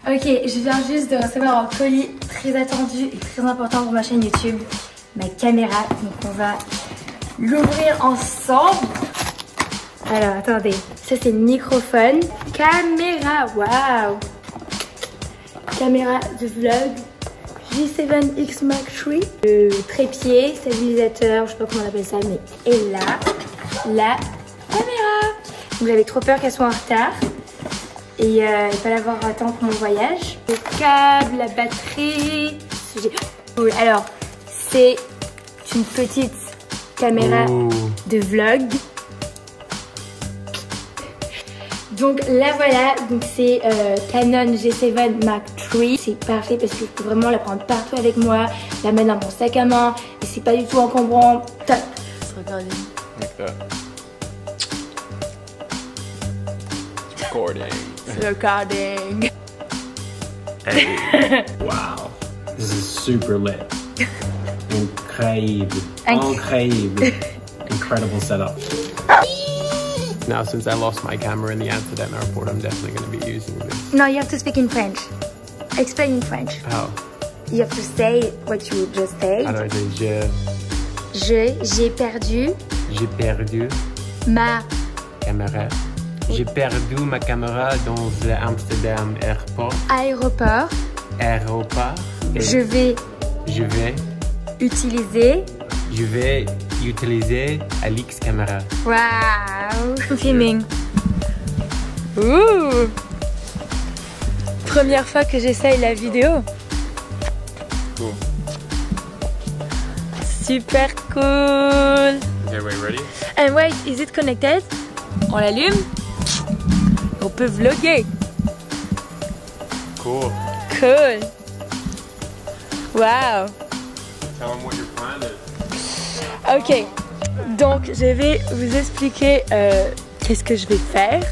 Ok, je viens juste de recevoir un colis très attendu et très important pour ma chaîne YouTube, ma caméra. Donc on va l'ouvrir ensemble. Alors attendez, ça c'est le microphone, caméra, waouh, caméra de vlog, J7X Mark III, le trépied, stabilisateur, je sais pas comment on appelle ça, mais et là, la caméra. Donc j'avais trop peur qu'elle soit en retard. Et pas l'avoir à temps pour mon voyage. Le câble, la batterie. Alors, c'est une petite caméra de vlog. Donc la voilà, donc c'est Canon G7 Mark III. C'est parfait parce que je peux vraiment la prendre partout avec moi, la mettre dans mon sac à main et c'est pas du tout encombrant. Top. Recording. Hey. Wow. This is super lit. Incredible. Incredible setup. Now, since I lost my camera in the Amsterdam airport, I'm definitely going to be using this. No, you have to speak in French. Explain in French. How? You have to say what you just said. Alors, J'ai perdu. J'ai perdu Ma caméra. J'ai perdu ma caméra dans l'Amsterdam airport. Aéroport. Je vais utiliser Alix caméra. Wow. Filming. Ouh. Première fois que j'essaye la vidéo. Cool. Super cool. Okay, wait, ready? And wait, is it connected? On l'allume. On peut vlogger. Cool. Cool. Wow. Tell them what your plan is. Ok. Donc je vais vous expliquer qu'est-ce que je vais faire.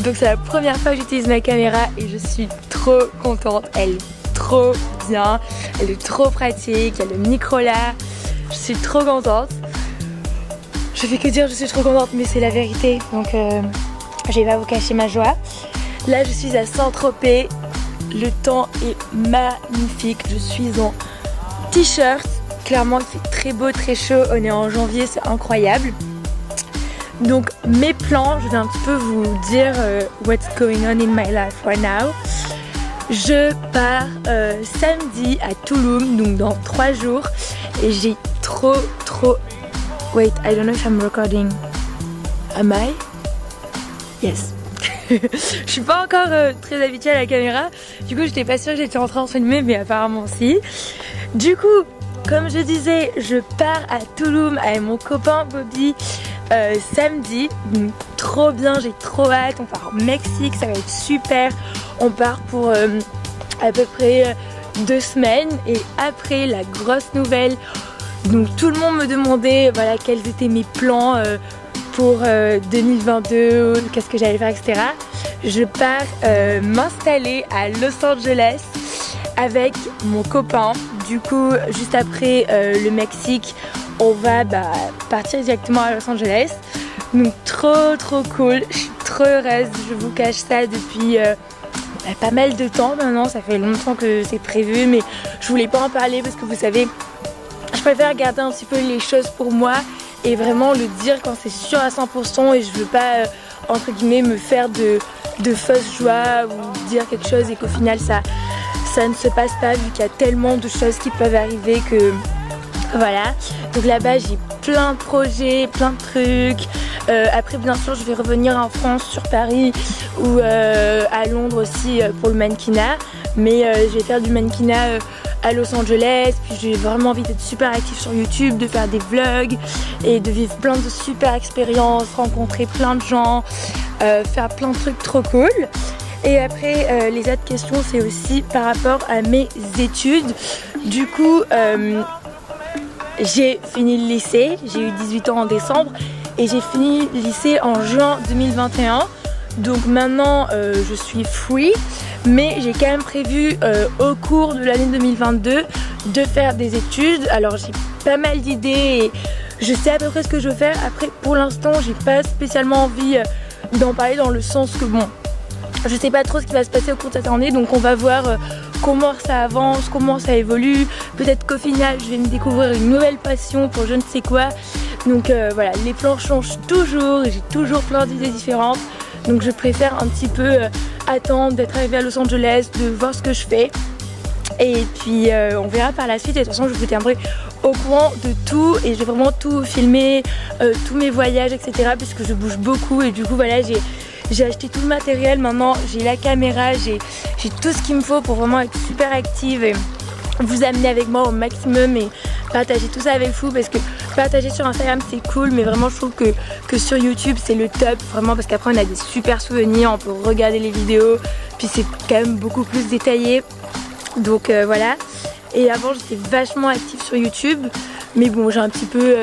Donc c'est la première fois que j'utilise ma caméra et je suis trop contente. Elle est trop bien. Elle est trop pratique. Il y a le micro là. Je suis trop contente. Je fais que dire je suis trop contente mais c'est la vérité. Donc je vais pas vous cacher ma joie. Là je suis à Saint-Tropez. Le temps est magnifique. Je suis en t-shirt. Clairement il fait très beau, très chaud. On est en janvier, c'est incroyable. Donc mes plans, je vais un petit peu vous dire what's going on in my life right now. Je pars samedi à Tulum, donc dans 3 jours. Et j'ai trop... Wait, I don't know if I'm recording. Am I? Yes. Je suis pas encore très habituée à la caméra. Du coup, j'étais pas sûre que j'étais en train de filmer, mais apparemment si. Du coup, comme je disais, je pars à Tulum avec mon copain Bobby samedi. Donc, trop bien, j'ai trop hâte. On part au Mexique, ça va être super. On part pour à peu près 2 semaines. Et après, la grosse nouvelle. Donc tout le monde me demandait voilà, quels étaient mes plans pour 2022, qu'est-ce que j'allais faire, etc. Je pars m'installer à Los Angeles avec mon copain. Du coup, juste après le Mexique, on va partir directement à Los Angeles. Donc trop cool, je suis trop heureuse, je vous cache ça depuis pas mal de temps maintenant. Ça fait longtemps que c'est prévu mais je voulais pas en parler parce que vous savez, je préfère garder un petit peu les choses pour moi et vraiment le dire quand c'est sûr à 100% et je veux pas entre guillemets me faire de fausse joie ou dire quelque chose et qu'au final ça ne se passe pas vu qu'il y a tellement de choses qui peuvent arriver que voilà. Donc là-bas j'ai plein de projets, plein de trucs. Après bien sûr je vais revenir en France sur Paris ou à Londres aussi pour le mannequinat. Mais je vais faire du mannequinat à Los Angeles. Puis j'ai vraiment envie d'être super active sur YouTube, de faire des vlogs et de vivre plein de super expériences, rencontrer plein de gens, faire plein de trucs trop cool. Et après les autres questions c'est aussi par rapport à mes études. Du coup j'ai fini le lycée, j'ai eu 18 ans en décembre et j'ai fini le lycée en juin 2021. Donc maintenant je suis free, mais j'ai quand même prévu au cours de l'année 2022 de faire des études. Alors j'ai pas mal d'idées et je sais à peu près ce que je veux faire. Après pour l'instant j'ai pas spécialement envie d'en parler dans le sens que bon, Je sais pas trop ce qui va se passer au cours de cette année, donc on va voir comment ça avance, comment ça évolue. Peut-être qu'au final je vais me découvrir une nouvelle passion pour je ne sais quoi. Donc voilà, les plans changent toujours et j'ai toujours plein d'idées différentes. Donc je préfère un petit peu attendre d'être arrivée à Los Angeles, de voir ce que je fais. Et puis on verra par la suite, et de toute façon je vous tiendrai au courant de tout et je vais vraiment tout filmer, tous mes voyages, etc. puisque je bouge beaucoup et du coup voilà, j'ai acheté tout le matériel. Maintenant j'ai la caméra, j'ai tout ce qu'il me faut pour vraiment être super active et vous amener avec moi au maximum et partager tout ça avec vous, parce que partager sur Instagram c'est cool, mais vraiment je trouve que sur YouTube c'est le top, vraiment, parce qu'après on a des super souvenirs, on peut regarder les vidéos, puis c'est quand même beaucoup plus détaillé. Donc voilà. Et avant j'étais vachement active sur YouTube, mais bon j'ai un petit peu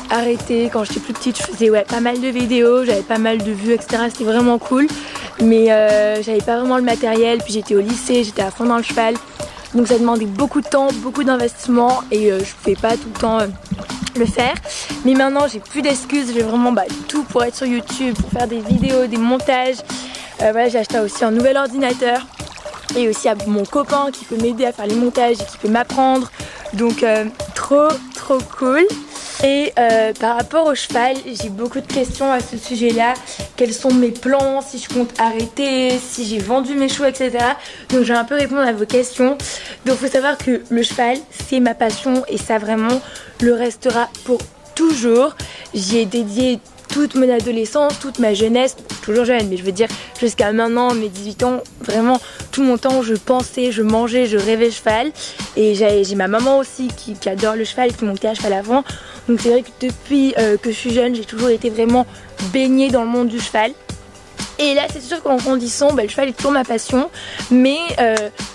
arrêté. Quand j'étais plus petite je faisais pas mal de vidéos, j'avais pas mal de vues, etc. C'était vraiment cool, mais j'avais pas vraiment le matériel, puis j'étais au lycée, j'étais à fond dans le cheval, donc ça demandait beaucoup de temps, beaucoup d'investissement et je pouvais pas tout le temps le faire. Mais maintenant j'ai plus d'excuses, j'ai vraiment tout pour être sur YouTube, pour faire des vidéos, des montages. Voilà, j'ai acheté aussi un nouvel ordinateur. Et aussi à mon copain qui peut m'aider à faire les montages et qui peut m'apprendre. Donc trop cool. Et par rapport au cheval, j'ai beaucoup de questions à ce sujet-là. Quels sont mes plans, si je compte arrêter, si j'ai vendu mes chevaux, etc. Donc je vais un peu répondre à vos questions. Donc il faut savoir que le cheval, c'est ma passion et ça vraiment le restera pour toujours. J'y ai dédié toute mon adolescence, toute ma jeunesse, toujours jeune, mais je veux dire jusqu'à maintenant, mes 18 ans, vraiment tout mon temps je pensais, je mangeais, je rêvais cheval. Et j'ai ma maman aussi qui adore le cheval, qui montait à cheval avant. Donc c'est vrai que depuis que je suis jeune, j'ai toujours été vraiment baignée dans le monde du cheval. Et là c'est sûr qu'en grandissant, le cheval est toujours ma passion, mais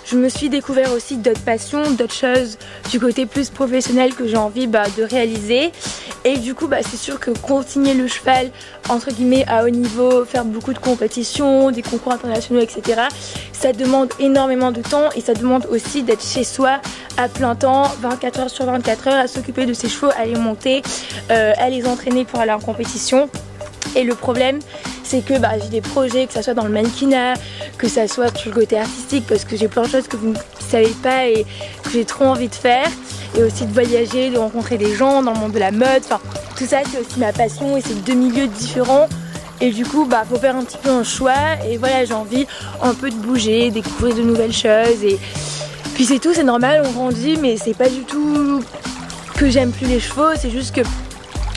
je me suis découvert aussi d'autres passions, d'autres choses du côté plus professionnel que j'ai envie de réaliser. Et du coup c'est sûr que continuer le cheval entre guillemets à haut niveau, faire beaucoup de compétitions, des concours internationaux, etc. ça demande énormément de temps et ça demande aussi d'être chez soi à plein temps, 24 heures sur 24 heures, à s'occuper de ses chevaux, à les monter, à les entraîner pour aller en compétition. Et le problème c'est que j'ai des projets, que ça soit dans le mannequinat, que ça soit sur le côté artistique, parce que j'ai plein de choses que vous ne savez pas et que j'ai trop envie de faire. Et aussi de voyager, de rencontrer des gens dans le monde de la mode, enfin tout ça c'est aussi ma passion et c'est deux milieux différents. Et du coup faut faire un petit peu un choix et voilà, j'ai envie un peu de bouger, découvrir de nouvelles choses et puis c'est tout, c'est normal, on grandit, mais c'est pas du tout que j'aime plus les chevaux, c'est juste que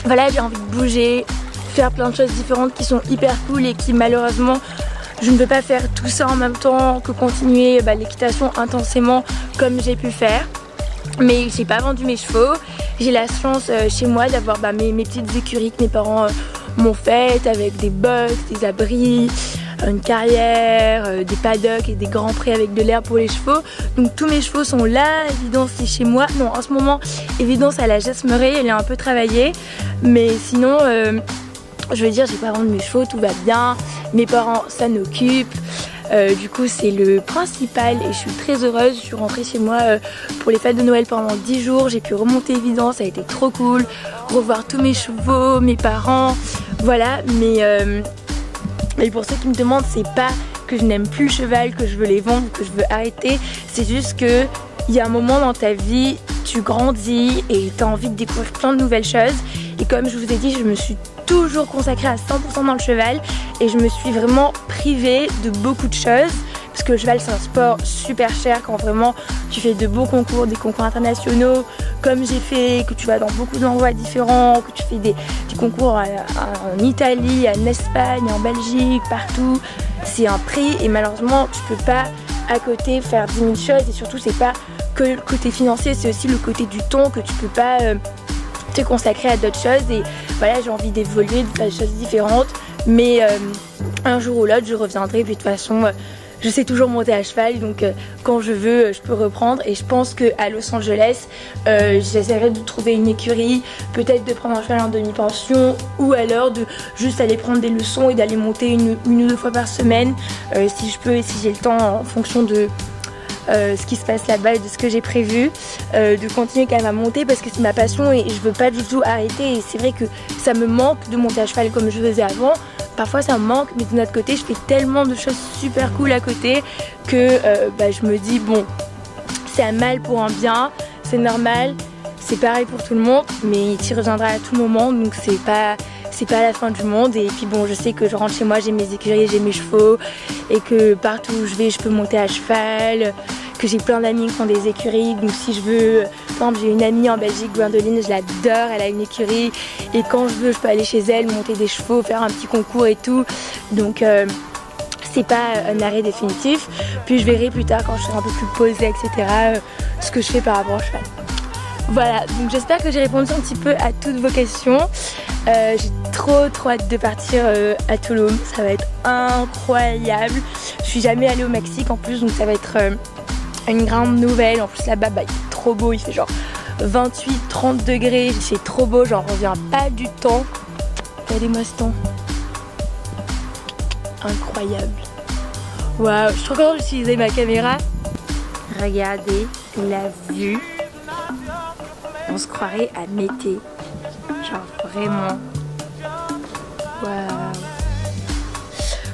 voilà, j'ai envie de bouger, faire plein de choses différentes qui sont hyper cool et qui malheureusement je ne peux pas faire tout ça en même temps que continuer l'équitation intensément comme j'ai pu faire. Mais j'ai pas vendu mes chevaux, j'ai la chance chez moi d'avoir mes petites écuries que mes parents m'ont faites avec des box, des abris, une carrière, des paddocks et des grands prés avec de l'herbe pour les chevaux. Donc tous mes chevaux sont là, Évidence c'est chez moi. Non, en ce moment Évidence à la Jasmerie, elle est un peu travaillée, mais sinon je veux dire j'ai pas vendu mes chevaux, tout va bien, mes parents s'en occupent. Du coup c'est le principal et je suis très heureuse. Je suis rentrée chez moi pour les fêtes de Noël pendant 10 jours, j'ai pu remonter Évidence, ça a été trop cool, revoir tous mes chevaux, mes parents, voilà. Mais pour ceux qui me demandent, c'est pas que je n'aime plus le cheval, que je veux les vendre, que je veux arrêter, c'est juste que il y a un moment dans ta vie, tu grandis et tu as envie de découvrir plein de nouvelles choses. Et comme je vous ai dit, je me suis toujours consacrée à 100% dans le cheval et je me suis vraiment privée de beaucoup de choses parce que le cheval c'est un sport super cher quand vraiment tu fais de beaux concours, des concours internationaux comme j'ai fait, que tu vas dans beaucoup d'endroits différents, que tu fais des concours en Italie, en Espagne, en Belgique, partout. C'est un prix et malheureusement tu peux pas à côté faire 10 000 choses et surtout c'est pas que le côté financier, c'est aussi le côté du temps que tu peux pas te consacrer à d'autres choses. Et voilà, j'ai envie d'évoluer, de faire des choses différentes, mais un jour ou l'autre je reviendrai. Puis de toute façon je sais toujours monter à cheval, donc quand je veux je peux reprendre. Et je pense qu'à Los Angeles j'essaierai de trouver une écurie, peut-être de prendre un cheval en demi-pension ou alors de juste aller prendre des leçons et d'aller monter une ou deux fois par semaine si je peux et si j'ai le temps en fonction de ce qui se passe là-bas et de ce que j'ai prévu, de continuer quand même à monter parce que c'est ma passion et je veux pas du tout arrêter. Et c'est vrai que ça me manque de monter à cheval comme je faisais avant, parfois ça me manque, mais de notre côté je fais tellement de choses super cool à côté que je me dis bon, c'est un mal pour un bien, c'est normal, c'est pareil pour tout le monde, mais il y reviendra à tout moment, donc c'est pas la fin du monde. Et puis bon, je sais que je rentre chez moi, j'ai mes écuries, j'ai mes chevaux, et que partout où je vais je peux monter à cheval, que j'ai plein d'amis qui ont des écuries, donc si je veux, par exemple j'ai une amie en Belgique, Gwendoline, je l'adore, elle a une écurie, et quand je veux je peux aller chez elle, monter des chevaux, faire un petit concours et tout, donc c'est pas un arrêt définitif. Puis je verrai plus tard quand je serai un peu plus posée, etc., ce que je fais par rapport au cheval. Voilà, donc j'espère que j'ai répondu un petit peu à toutes vos questions. J'ai trop hâte de partir à Tulum, ça va être incroyable. Je suis jamais allée au Mexique en plus, donc ça va être une grande nouvelle. En plus là-bas, il fait trop beau, il fait genre 28-30 degrés, c'est trop beau, j'en reviens pas du temps. Regardez-moi ce temps. Incroyable. Waouh, je suis trop contente d'utiliser ma caméra. Regardez la vue. On se croirait à Mété. Genre vraiment. Waouh.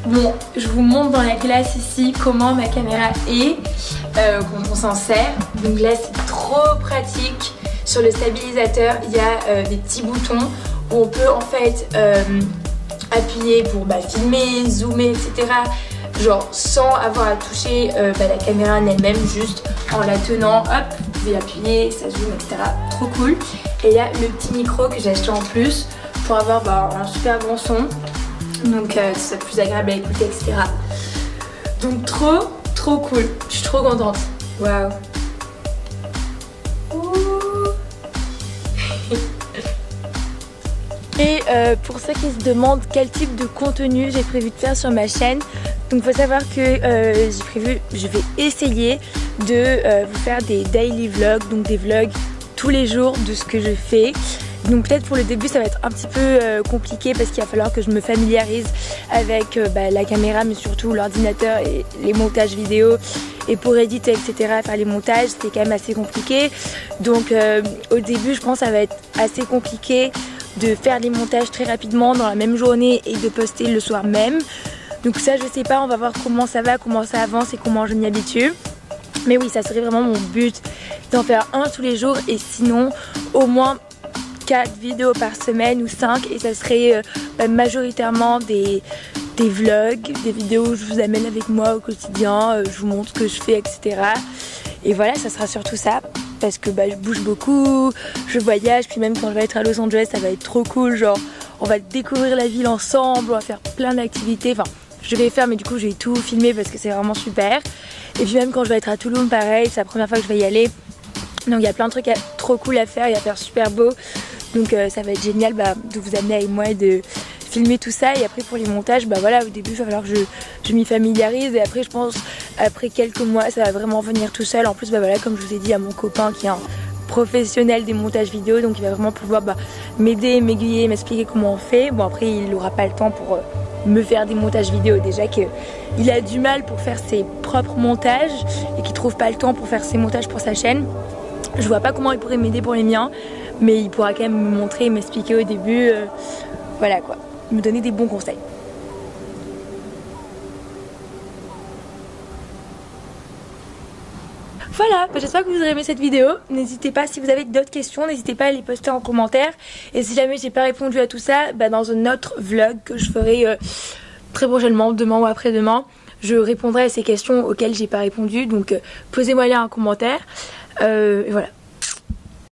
Bon, je vous montre dans la glace ici comment ma caméra est, quand on s'en sert. Donc là c'est trop pratique. Sur le stabilisateur, il y a des petits boutons où on peut en fait appuyer pour filmer, zoomer, etc. Genre sans avoir à toucher la caméra en elle-même, juste en la tenant, hop, vous pouvez appuyer, ça zoome, etc. Trop cool. Et là le petit micro que j'ai acheté en plus pour avoir un super bon son, donc c'est plus agréable à écouter, etc. Donc trop cool, je suis trop contente. Waouh. Et pour ceux qui se demandent quel type de contenu j'ai prévu de faire sur ma chaîne, donc il faut savoir que je vais essayer de vous faire des daily vlogs, donc des vlogs tous les jours de ce que je fais. Donc peut-être pour le début ça va être un petit peu compliqué parce qu'il va falloir que je me familiarise avec la caméra, mais surtout l'ordinateur et les montages vidéo. Et pour éditer, etc., faire les montages, c'est quand même assez compliqué. Donc au début je pense que ça va être assez compliqué de faire les montages très rapidement dans la même journée et de poster le soir même. Donc ça je sais pas, on va voir comment ça va, comment ça avance et comment je m'y habitue. Mais oui, ça serait vraiment mon but d'en faire un tous les jours, et sinon au moins 4 vidéos par semaine ou 5, et ça serait majoritairement des vlogs, des vidéos où je vous amène avec moi au quotidien, je vous montre ce que je fais, etc. Et voilà, ça sera surtout ça, parce que je bouge beaucoup, je voyage, puis même quand je vais être à Los Angeles ça va être trop cool, genre on va découvrir la ville ensemble, on va faire plein d'activités, enfin je vais faire, mais du coup je vais tout filmer parce que c'est vraiment super. Et puis même quand je vais être à Tulum, pareil, c'est la première fois que je vais y aller, donc il y a plein de trucs trop cool à faire, il va faire super beau, donc ça va être génial de vous amener avec moi et de filmer tout ça. Et après pour les montages, voilà, au début il va falloir que je m'y familiarise, et après je pense après quelques mois ça va vraiment venir tout seul. En plus voilà, comme je vous ai dit, à mon copain qui est un professionnel des montages vidéo, donc il va vraiment pouvoir m'aider, m'aiguiller, m'expliquer comment on fait. Bon après il n'aura pas le temps pour me faire des montages vidéo, déjà qu'il a du mal pour faire ses propres montages et qu'il trouve pas le temps pour faire ses montages pour sa chaîne. Je vois pas comment il pourrait m'aider pour les miens, mais il pourra quand même me montrer et m'expliquer au début, voilà quoi, me donner des bons conseils. Voilà, j'espère que vous aurez aimé cette vidéo. N'hésitez pas, si vous avez d'autres questions, n'hésitez pas à les poster en commentaire. Et si jamais j'ai pas répondu à tout ça, dans un autre vlog que je ferai très prochainement, demain ou après-demain, je répondrai à ces questions auxquelles j'ai pas répondu. Donc posez-moi là un commentaire. Et voilà.